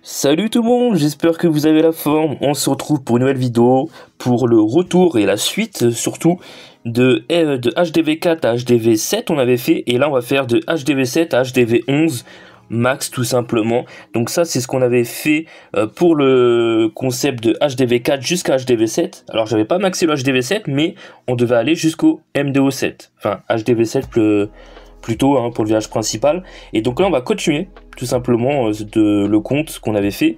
Salut tout le monde, j'espère que vous avez la forme. On se retrouve pour une nouvelle vidéo, pour le retour et la suite surtout de HDV4 à HDV7 on avait fait, et là on va faire de HDV7 à HDV11 max tout simplement. Donc ça c'est ce qu'on avait fait pour le concept de HDV4 jusqu'à HDV7. Alors j'avais pas maxé le HDV7 mais on devait aller jusqu'au MDO7, enfin HDV7 plutôt pour le village principal. Et donc là on va continuer tout simplement de le compte qu'on avait fait,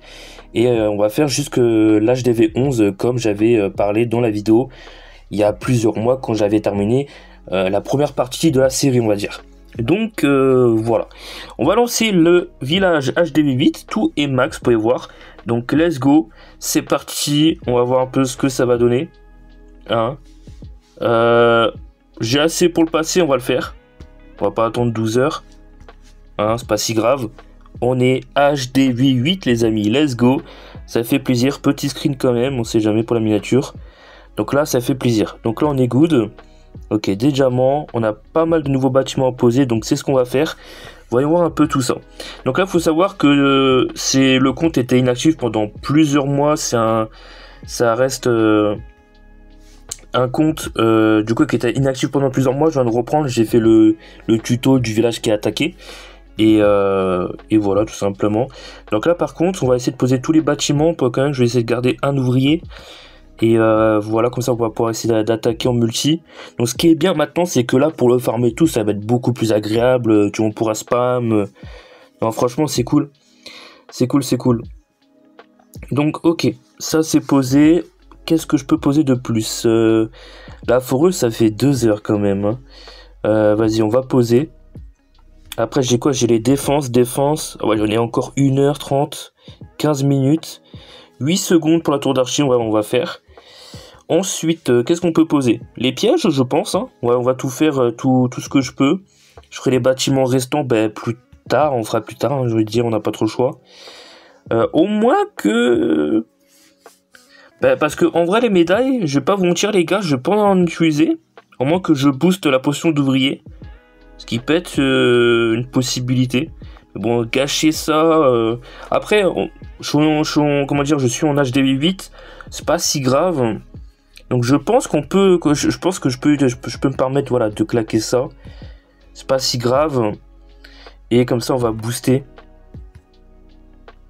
et on va faire jusque l'HDV11 comme j'avais parlé dans la vidéo il y a plusieurs mois quand j'avais terminé la première partie de la série, on va dire. Donc voilà, on va lancer le village HDV8, tout est max, vous pouvez voir. Donc let's go, c'est parti, on va voir un peu ce que ça va donner. J'ai assez pour le passer, on va le faire. On va pas attendre 12 heures. C'est pas si grave. On est HDV8 les amis, let's go. Ça fait plaisir, petit screen quand même, on sait jamais pour la miniature. Donc là ça fait plaisir. Donc là on est good. Ok, des diamants, on a pas mal de nouveaux bâtiments à poser, donc c'est ce qu'on va faire. Voyons voir un peu tout ça. Donc là il faut savoir que le compte était inactif pendant plusieurs mois. Ça reste un compte du coup qui était inactif pendant plusieurs mois. Je viens de reprendre, j'ai fait le tuto du village qui est attaqué. Et voilà tout simplement. Donc là par contre on va essayer de poser tous les bâtiments. Pour quand même je vais essayer de garder un ouvrier. Et voilà, comme ça on va pouvoir essayer d'attaquer en multi. Donc ce qui est bien maintenant c'est que là pour le farmer tout ça va être beaucoup plus agréable. On pourra spam. Non franchement c'est cool. C'est cool. Donc ok, ça c'est posé. Qu'est-ce que je peux poser de plus? La foreuse ça fait 2 heures quand même. Vas-y on va poser. Après j'ai quoi? J'ai les défenses. Ouais, j'en ai encore 1h30, 15 minutes, 8 secondes pour la tour d'archi. Ouais, on va faire. Ensuite, qu'est-ce qu'on peut poser? Les pièges, je pense. Ouais, on va tout faire, tout ce que je peux. Je ferai les bâtiments restants plus tard. On fera plus tard, je veux dire, on n'a pas trop le choix. Au moins que... parce que en vrai, les médailles, je vais pas vous mentir les gars, je vais pas en utiliser. Au moins que je booste la potion d'ouvrier. Ce qui peut être une possibilité. Mais bon, gâcher ça... Après, comment dire, je suis en HDV8. C'est pas si grave. Donc je pense qu'on peut... Je pense que je peux me permettre voilà, de claquer ça. C'est pas si grave. Et comme ça, on va booster.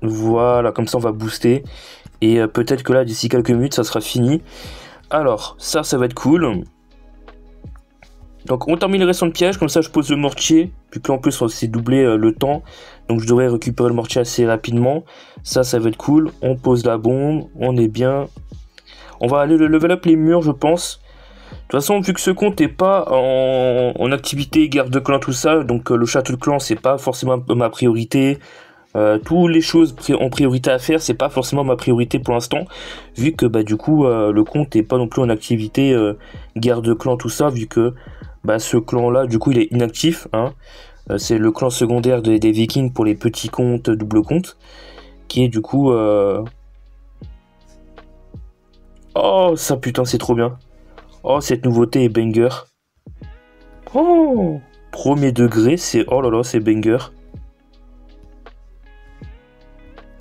Voilà, comme ça, on va booster. Et peut-être que là, d'ici quelques minutes, ça sera fini. Alors, ça va être cool. Donc on termine les restants de pièges, comme ça je pose le mortier, puis qu'en plus on s'est doublé le temps, donc je devrais récupérer le mortier assez rapidement. Ça va être cool, on pose la bombe, on est bien. On va aller le level up les murs je pense. De toute façon vu que ce compte n'est pas en activité, guerre de clan tout ça, donc le château de clan c'est pas forcément ma priorité. Toutes les choses en priorité à faire c'est pas forcément ma priorité pour l'instant, vu que du coup le compte n'est pas non plus en activité guerre de clan tout ça, vu que ce clan là du coup il est inactif. C'est le clan secondaire des vikings pour les petits comptes, double compte, qui est du coup oh ça putain c'est trop bien. Oh cette nouveauté est banger. Oh premier degré, c'est oh là là c'est banger.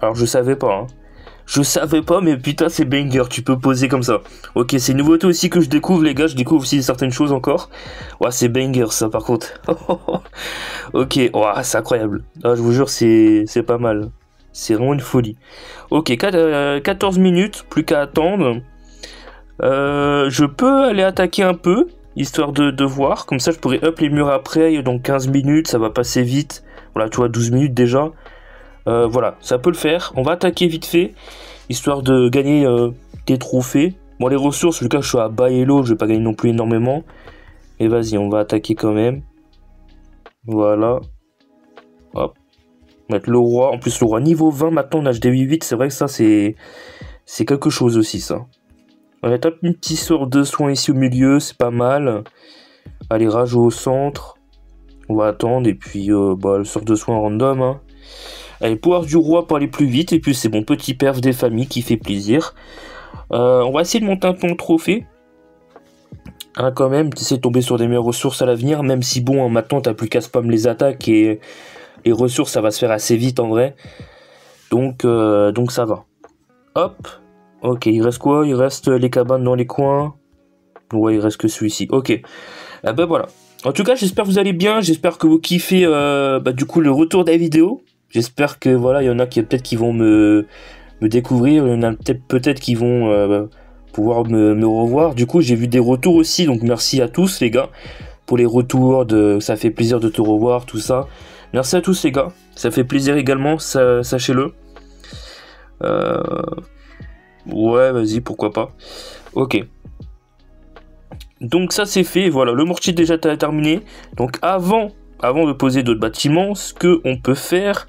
Alors je savais pas Je savais pas, mais putain, c'est banger, tu peux poser comme ça. Ok, c'est une nouveauté aussi que je découvre, les gars, je découvre aussi certaines choses encore. Ouais, c'est banger, ça, par contre. Ok, c'est incroyable. Je vous jure, c'est pas mal. C'est vraiment une folie. Ok, 14 minutes, plus qu'à attendre. Je peux aller attaquer un peu, histoire de voir. Comme ça, je pourrais up les murs après, donc 15 minutes, ça va passer vite. Voilà, tu vois, 12 minutes déjà. Voilà, ça peut le faire. On va attaquer vite fait, histoire de gagner des trophées. Bon, les ressources, le cas je suis à bas elo, je vais pas gagner non plus énormément. Et vas-y, on va attaquer quand même. Voilà. Hop. Mettre le roi. En plus, le roi niveau 20 maintenant, on a HDV8. C'est vrai que ça, c'est quelque chose aussi, ça. On va mettre un petit sort de soin ici au milieu, c'est pas mal. Allez, rage au centre. On va attendre, et puis le sort de soin random. Allez, pouvoir du roi pour aller plus vite, et puis c'est bon, petit perf des familles qui fait plaisir. On va essayer de monter un peu en trophée. Quand même, essayer de tomber sur des meilleures ressources à l'avenir, même si maintenant t'as plus qu'à spam les attaques, et les ressources ça va se faire assez vite en vrai. Donc ça va. Hop. Ok, il reste quoi? Il reste les cabanes dans les coins. Ouais, il reste que celui-ci. Ok. Ah ben voilà. En tout cas, j'espère que vous allez bien. J'espère que vous kiffez du coup le retour des vidéos. J'espère que voilà, il y en a qui peut-être qui vont me découvrir. Il y en a peut-être qui vont pouvoir me revoir. Du coup, j'ai vu des retours aussi. Donc merci à tous les gars pour les retours. Ça fait plaisir de te revoir, tout ça. Merci à tous les gars. Ça fait plaisir également, sachez-le. Ouais, vas-y, pourquoi pas. Ok. Donc ça c'est fait, voilà, le mortier déjà terminé. Donc avant de poser d'autres bâtiments, ce que on peut faire,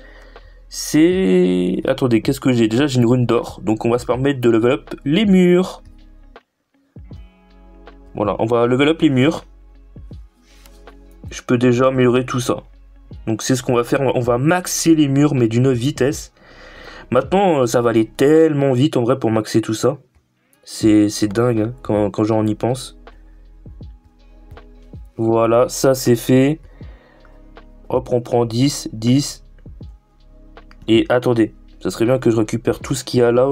c'est... Attendez, qu'est-ce que j'ai? Déjà j'ai une rune d'or, donc on va se permettre de level up les murs. Voilà, on va level up les murs. Je peux déjà améliorer tout ça. Donc c'est ce qu'on va faire, on va maxer les murs, mais d'une vitesse. Maintenant, ça va aller tellement vite en vrai pour maxer tout ça. C'est dingue hein, quand j'en y pense. Voilà, ça c'est fait. Hop, on prend 10, 10. Et attendez, ça serait bien que je récupère tout ce qu'il y a là.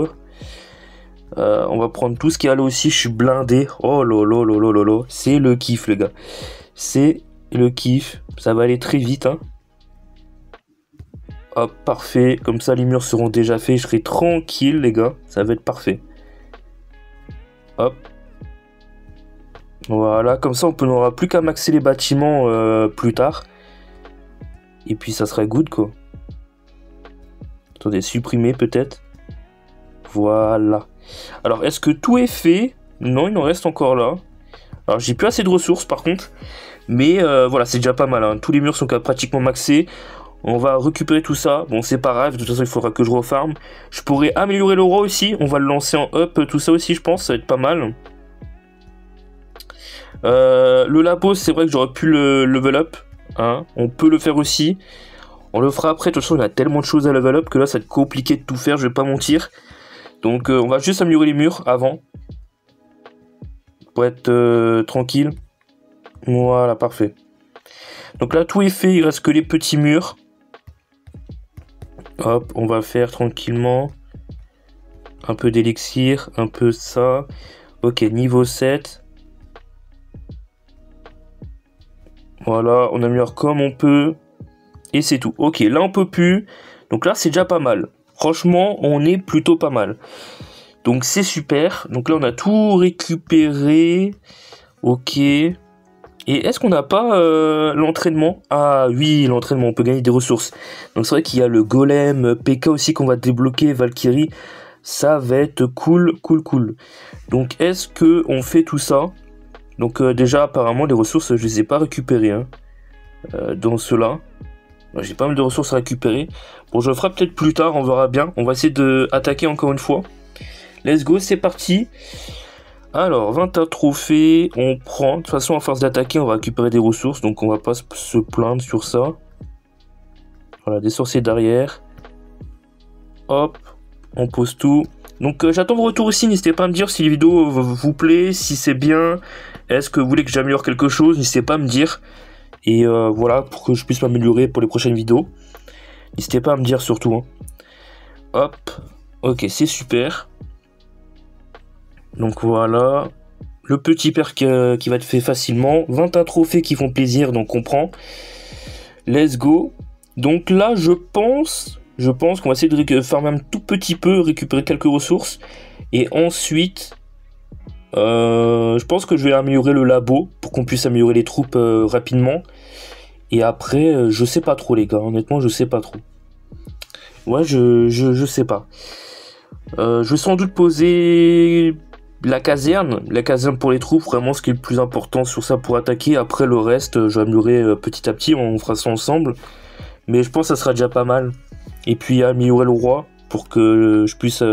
On va prendre tout ce qu'il y a là aussi, je suis blindé. Oh lolo lolo lolo, c'est le kiff les gars. C'est le kiff, ça va aller très vite hein. Hop, parfait, comme ça les murs seront déjà faits, je serai tranquille les gars, ça va être parfait. Hop. Voilà, comme ça on n'aura plus qu'à maxer les bâtiments plus tard. Et puis ça sera good quoi. Attendez, supprimer peut-être. Voilà. Alors est-ce que tout est fait? Non, il en reste encore là. Alors j'ai plus assez de ressources par contre. Mais voilà, c'est déjà pas mal hein. Tous les murs sont pratiquement maxés. On va récupérer tout ça. Bon, c'est pas grave, de toute façon il faudra que je refarme. Je pourrais améliorer le roi aussi. On va le lancer en up, tout ça aussi je pense, ça va être pas mal. Le labo, c'est vrai que j'aurais pu le level up. Hein. On peut le faire aussi. On le fera après. De toute façon, il y a tellement de choses à level up que là, ça va être compliqué de tout faire. Je vais pas mentir. Donc, on va juste améliorer les murs avant. Pour être tranquille. Voilà, parfait. Donc là, tout est fait. Il reste que les petits murs. Hop, on va faire tranquillement. Un peu d'élixir. Un peu ça. Ok, niveau 7. Voilà, on améliore comme on peut. Et c'est tout. Ok, là on peut plus. Donc là c'est déjà pas mal. Franchement, on est plutôt pas mal. Donc c'est super. Donc là on a tout récupéré. Ok. Et est-ce qu'on n'a pas l'entraînement? Ah oui, l'entraînement, on peut gagner des ressources. Donc c'est vrai qu'il y a le golem, PK aussi qu'on va débloquer, Valkyrie. Ça va être cool, cool, cool. Donc est-ce que on fait tout ça? Donc déjà apparemment les ressources je les ai pas récupérées hein, dans ceux-là. J'ai pas mal de ressources à récupérer. Bon je le ferai peut-être plus tard, on verra bien. On va essayer de attaquer encore une fois. Let's go, c'est parti. Alors 21 trophées, on prend. De toute façon à force d'attaquer on va récupérer des ressources. Donc on va pas se plaindre sur ça. Voilà, des sorciers derrière. Hop, on pose tout. Donc j'attends vos retours aussi, n'hésitez pas à me dire si les vidéos vous plaît, si c'est bien. Est-ce que vous voulez que j'améliore quelque chose? N'hésitez pas à me dire. Et voilà, pour que je puisse m'améliorer pour les prochaines vidéos. N'hésitez pas à me dire surtout. Hein. Hop. Ok, c'est super. Donc voilà. Le petit perk qui va être fait facilement. 21 trophées qui font plaisir, donc on prend. Let's go. Donc là, je pense qu'on va essayer de farmer un tout petit peu, récupérer quelques ressources. Et ensuite... je pense que je vais améliorer le labo pour qu'on puisse améliorer les troupes rapidement. Et après, je sais pas trop les gars, honnêtement je sais pas trop. Ouais, je sais pas. Je vais sans doute poser la caserne pour les troupes, vraiment ce qui est le plus important sur ça pour attaquer. Après le reste, je vais améliorer petit à petit, on fera ça ensemble. Mais je pense que ça sera déjà pas mal. Et puis améliorer le roi pour que je puisse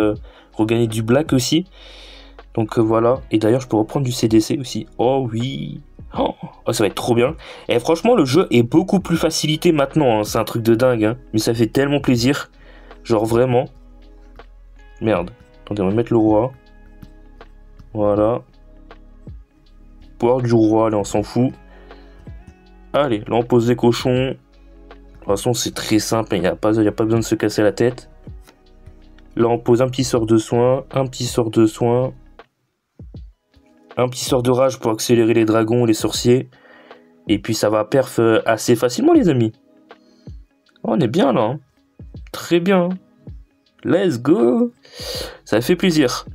regagner du black aussi. Donc voilà, et d'ailleurs je peux reprendre du CDC aussi. Oh oui, oh, ça va être trop bien. Et franchement le jeu est beaucoup plus facilité maintenant, hein. C'est un truc de dingue, hein. Mais ça fait tellement plaisir. Genre vraiment. Merde, attendez, on va mettre le roi. Voilà. Pouvoir du roi, allez on s'en fout. Allez, là on pose des cochons. De toute façon c'est très simple, il n'y a pas besoin de se casser la tête. Là, on pose un petit sort de soin, un petit sort de soin, un petit sort de rage pour accélérer les dragons, les sorciers. Et puis ça va perf assez facilement, les amis. On est bien là. Hein. Très bien. Let's go. Ça fait plaisir.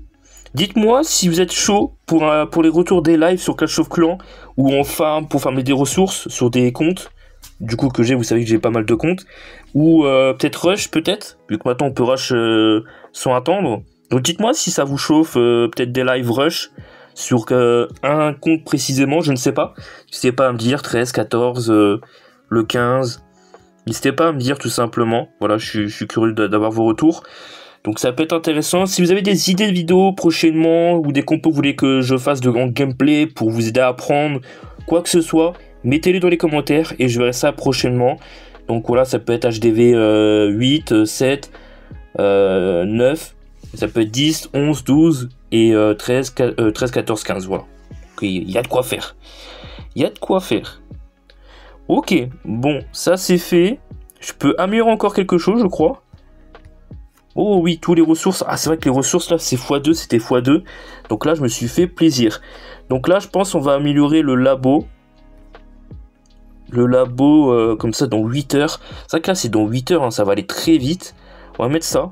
Dites-moi si vous êtes chaud pour les retours des lives sur Clash of Clans ou on farm pour farmer des ressources sur des comptes. Du coup que j'ai, vous savez que j'ai pas mal de comptes. Ou peut-être rush, peut-être. Vu que maintenant on peut rush sans attendre. Donc dites-moi si ça vous chauffe, peut-être des live rush sur un compte précisément, je ne sais pas. N'hésitez pas à me dire 13, 14, le 15. N'hésitez pas à me dire tout simplement. Voilà, je suis curieux d'avoir vos retours. Donc ça peut être intéressant. Si vous avez des idées de vidéos prochainement ou des compos que vous voulez que je fasse en gameplay pour vous aider à apprendre, quoi que ce soit, mettez-les dans les commentaires et je verrai ça prochainement. Donc voilà, ça peut être HDV 8, 7, 9, ça peut être 10, 11, 12 et 13, 14, 15. Voilà. Il y a de quoi faire. Il y a de quoi faire. Ok, bon, ça c'est fait. Je peux améliorer encore quelque chose, je crois. Oh oui, tous les ressources. Ah, c'est vrai que les ressources là, c'est x2, c'était x2. Donc là, je me suis fait plaisir. Donc là, je pense qu'on va améliorer le labo. Le labo, comme ça, dans 8 heures. C'est vrai que là, c'est dans 8 heures, hein, ça va aller très vite. On va mettre ça.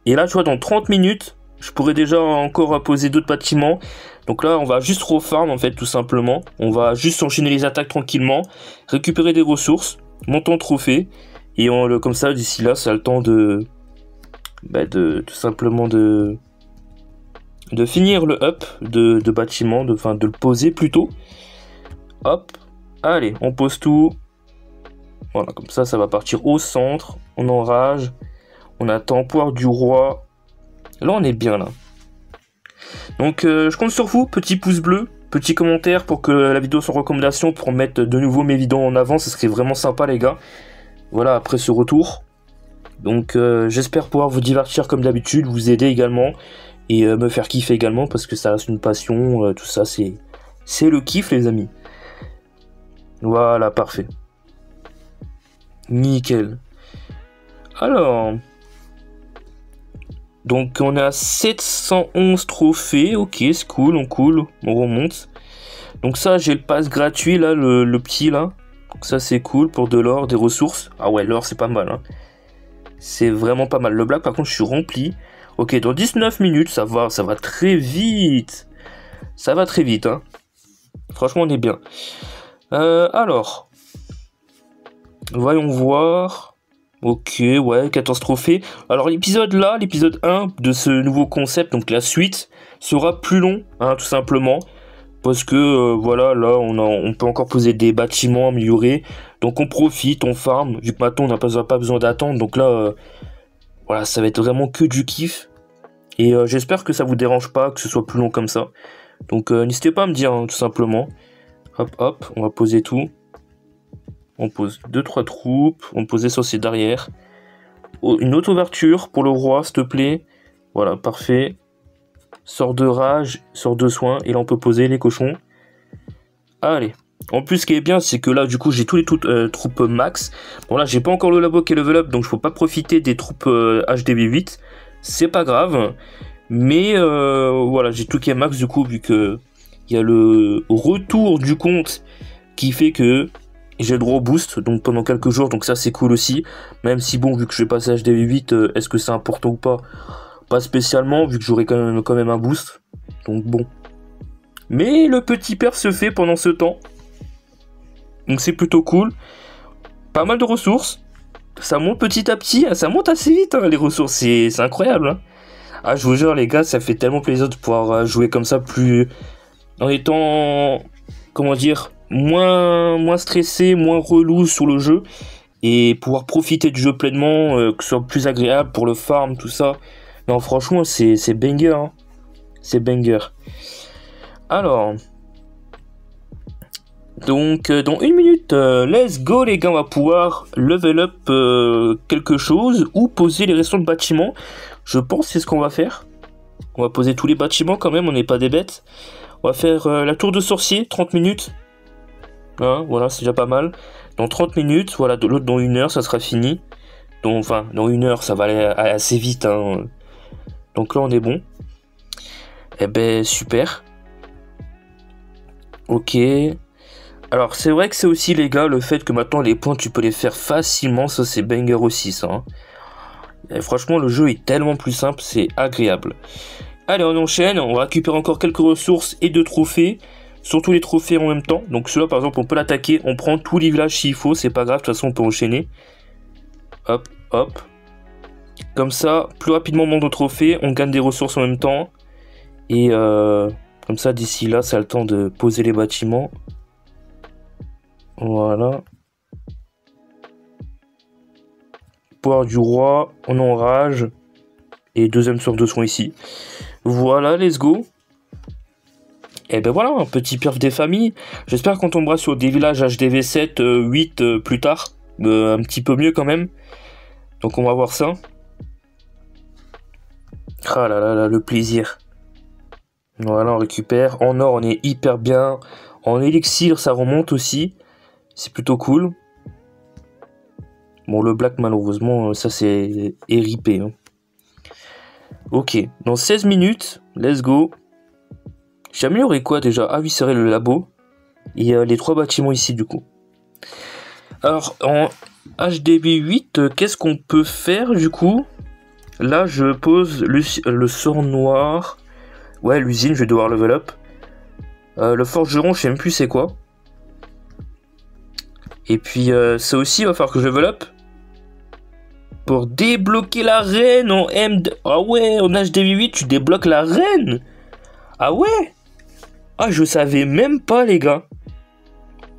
Et là, tu vois, dans 30 minutes, je pourrais déjà encore poser d'autres bâtiments. Donc là, on va juste refarm, en fait, tout simplement. On va juste enchaîner les attaques tranquillement. Récupérer des ressources. Monter en trophée. Et comme ça, d'ici là, ça a le temps de tout simplement de finir le up de bâtiment, de le poser plutôt. Hop, allez, on pose tout. Voilà, comme ça, ça va partir au centre. On enrage. On attend poire du roi. Là, on est bien, là. Donc, je compte sur vous. Petit pouce bleu, petit commentaire pour que la vidéo soit en recommandation, pour mettre de nouveau mes vidéos en avant. Ce serait vraiment sympa, les gars. Voilà, après ce retour. Donc, j'espère pouvoir vous divertir comme d'habitude, vous aider également. Et me faire kiffer également, parce que ça reste une passion. Tout ça, c'est le kiff, les amis. Voilà, parfait. Nickel. Alors... Donc on est à 711 trophées, ok c'est cool, on remonte. Donc ça j'ai le pass gratuit là, le petit là. Donc ça c'est cool pour de l'or, des ressources. Ah ouais l'or c'est pas mal hein. C'est vraiment pas mal. Le black par contre je suis rempli. Ok dans 19 minutes ça va très vite. Ça va très vite hein. Franchement on est bien. Alors. Voyons voir. Ok, ouais, 14 trophées. Alors l'épisode 1 de ce nouveau concept, donc la suite, sera plus long, hein, tout simplement. Parce que, voilà, là, on peut encore poser des bâtiments améliorés. Donc on profite, on farm, vu que maintenant on n'a pas besoin d'attendre. Donc là, voilà, ça va être vraiment que du kiff. Et j'espère que ça vous dérange pas, que ce soit plus long comme ça. Donc n'hésitez pas à me dire, hein, tout simplement. Hop, hop, on va poser tout. On pose 2-3 troupes. On pose les sorciers derrière. Une autre ouverture pour le roi, s'il te plaît. Voilà, parfait. Sort de rage, sort de soin. Et là, on peut poser les cochons. Allez. En plus, ce qui est bien, c'est que là, du coup, j'ai tous les troupes max. Bon, là, j'ai pas encore le labo qui est level up. Donc, je peux pas profiter des troupes HDB 8. C'est pas grave. Mais, voilà, j'ai tout qui est max, du coup, vu que il y a le retour du compte qui fait que j'ai le droit au boost, donc pendant quelques jours, donc ça c'est cool aussi. Même si bon, vu que je vais passer HDV 8, est-ce que c'est important ou pas? Pas spécialement, vu que j'aurai quand même un boost. Donc bon. Mais le petit perf se fait pendant ce temps. Donc c'est plutôt cool. Pas mal de ressources. Ça monte petit à petit, ça monte assez vite hein, les ressources, c'est incroyable. Hein. Ah je vous jure les gars, ça fait tellement plaisir de pouvoir jouer comme ça, plus en étant, comment dire, moins stressé, moins relou sur le jeu, et pouvoir profiter du jeu pleinement, que ce soit plus agréable pour le farm, tout ça. Non franchement c'est banger hein. C'est banger. Alors donc dans 1 minute, let's go les gars, on va pouvoir level up quelque chose ou poser les restants de bâtiments. Je pense que c'est ce qu'on va faire. On va poser tous les bâtiments quand même, on n'est pas des bêtes. On va faire la tour de sorcier, 30 minutes. Hein, voilà, c'est déjà pas mal. Dans 30 minutes, voilà, de l'autre dans 1 heure, ça sera fini. Donc, enfin, dans 1 heure, ça va aller assez vite. Hein. Donc là, on est bon. Eh ben, super. Ok. Alors, c'est vrai que c'est aussi, les gars, le fait que maintenant, les points, tu peux les faire facilement. Ça, c'est banger aussi, ça. Hein. Et franchement, le jeu est tellement plus simple, c'est agréable. Allez, on enchaîne. On va récupérer encore quelques ressources et 2 trophées. Surtout les trophées en même temps. Donc, celui-là, par exemple, on peut l'attaquer. On prend tous les villages s'il faut. C'est pas grave. De toute façon, on peut enchaîner. Hop, hop. Comme ça, plus rapidement on monte nos trophées. On gagne des ressources en même temps. Et comme ça, d'ici là, ça a le temps de poser les bâtiments. Voilà. Pouvoir du roi, on enrage. Et deuxième source de soins ici. Voilà, let's go. Et ben voilà, un petit perf des familles. J'espère qu'on tombera sur des villages HDV 7, 8 plus tard. Un petit peu mieux quand même. Donc on va voir ça. Ah là là là, le plaisir. Voilà, on récupère. En or, on est hyper bien. En élixir, ça remonte aussi. C'est plutôt cool. Bon, le black, malheureusement, ça c'est RIP. Hein. Ok, dans 16 minutes, let's go. J'ai amélioré quoi déjà? Ah oui, c'est vrai, le labo. Et les 3 bâtiments ici, du coup. Alors, en HDB 8, qu'est-ce qu'on peut faire, du coup? Là, je pose le sort noir. Ouais, l'usine, je vais devoir level up. Le forgeron, je sais même plus c'est quoi. Et puis, ça aussi, il va falloir que je level up. Pour débloquer la reine en MD... Ah ouais, en HDB 8, tu débloques la reine. Ah ouais. Ah, je savais même pas, les gars.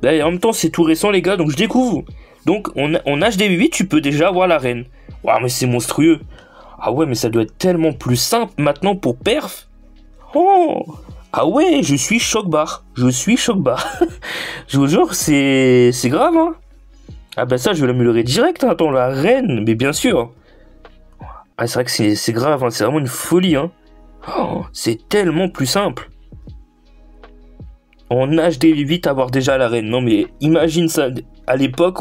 Bah, en même temps, c'est tout récent, les gars, donc je découvre. Donc, en HDB 8, tu peux déjà avoir la reine. Waouh, mais c'est monstrueux. Ah ouais, mais ça doit être tellement plus simple maintenant pour perf. Oh. Ah ouais, je suis choc-barre. Je suis choc-barre. Je vous jure, c'est grave, hein. Ah bah ça, je vais l'améliorer direct, hein. Attends, la reine, mais bien sûr. Ah, c'est vrai que c'est grave, hein. C'est vraiment une folie, hein. Oh, c'est tellement plus simple. En HDV 8, avoir déjà la reine. Non mais imagine ça, à l'époque,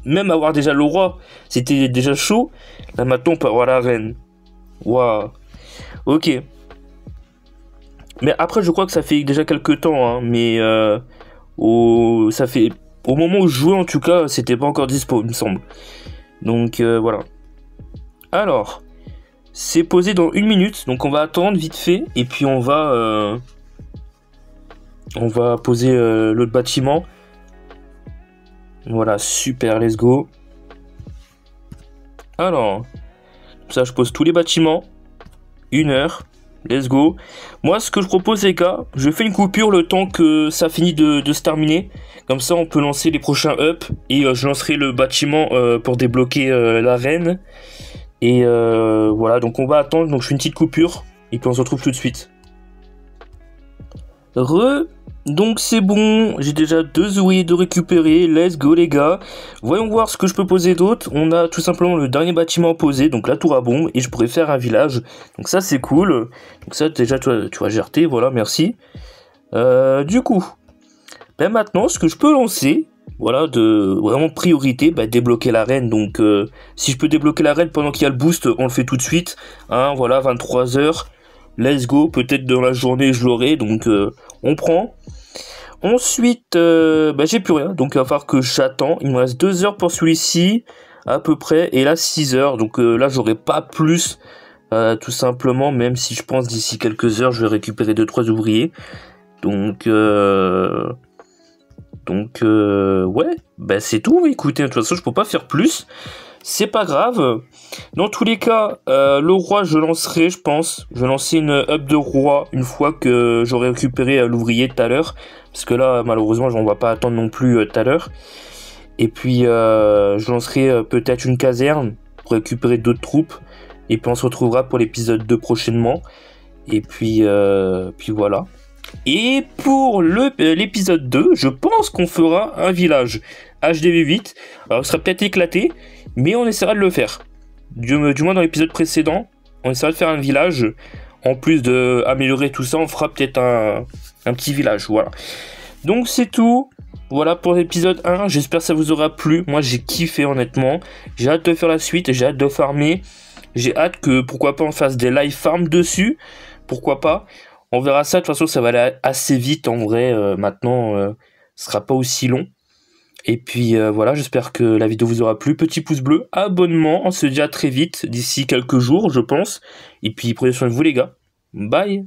même avoir déjà le roi, c'était déjà chaud. Là maintenant, on peut avoir la reine. Waouh. Ok. Mais après, je crois que ça fait déjà quelques temps, hein. Mais ça fait... Au moment où je jouais, en tout cas, c'était pas encore dispo, il me semble. Donc voilà. Alors, c'est posé dans 1 minute, donc on va attendre vite fait, et puis on va poser l'autre bâtiment. Voilà, super, let's go. Alors, ça, je pose tous les bâtiments. 1 heure, let's go. Moi, ce que je propose, les gars, je fais une coupure le temps que ça finit de se terminer. Comme ça, on peut lancer les prochains ups. Et je lancerai le bâtiment pour débloquer la reine. Et voilà, donc on va attendre. Donc je fais une petite coupure. Et puis on se retrouve tout de suite. Donc c'est bon, j'ai déjà 2 ouvriers de récupérer, let's go les gars. Voyons voir ce que je peux poser d'autre. On a tout simplement le dernier bâtiment à poser, donc la tour à bombe, et je pourrais faire un village. Donc ça c'est cool. Donc ça déjà tu vas gérer, voilà, merci. Du coup, ben maintenant ce que je peux lancer, voilà, de vraiment priorité, ben, débloquer la reine. Donc si je peux débloquer la reine pendant qu'il y a le boost, on le fait tout de suite. Hein, voilà, 23h. Let's go, peut-être dans la journée je l'aurai, donc on prend. Ensuite, j'ai plus rien, donc il va falloir que j'attends. Il me reste 2 heures pour celui-ci, à peu près, et là 6 heures, donc là j'aurai pas plus, tout simplement, même si je pense d'ici quelques heures je vais récupérer 2-3 ouvriers. Donc ouais, bah c'est tout, écoutez, de toute façon je peux pas faire plus. C'est pas grave. Dans tous les cas, le roi, je lancerai, je pense. Je vais lancer une up de roi une fois que j'aurai récupéré l'ouvrier tout à l'heure. Parce que là, malheureusement, on va pas attendre non plus tout à l'heure. Et puis, je lancerai peut-être une caserne pour récupérer d'autres troupes. Et puis, on se retrouvera pour l'épisode 2 prochainement. Et puis voilà. Et pour l'épisode 2, je pense qu'on fera un village HDV 8. Alors, ce sera peut-être éclaté, mais on essaiera de le faire. Du moins dans l'épisode précédent, on essaiera de faire un village. En plus d'améliorer tout ça, on fera peut-être un petit village. Voilà. Donc c'est tout. Voilà pour l'épisode 1, j'espère que ça vous aura plu. Moi j'ai kiffé honnêtement, j'ai hâte de faire la suite, j'ai hâte de farmer. J'ai hâte que pourquoi pas on fasse des live farm dessus, pourquoi pas. On verra ça, de toute façon ça va aller assez vite en vrai, maintenant ce sera pas aussi long. Et puis voilà, j'espère que la vidéo vous aura plu. Petit pouce bleu, abonnement, on se dit à très vite, d'ici quelques jours je pense. Et puis prenez soin de vous les gars, bye.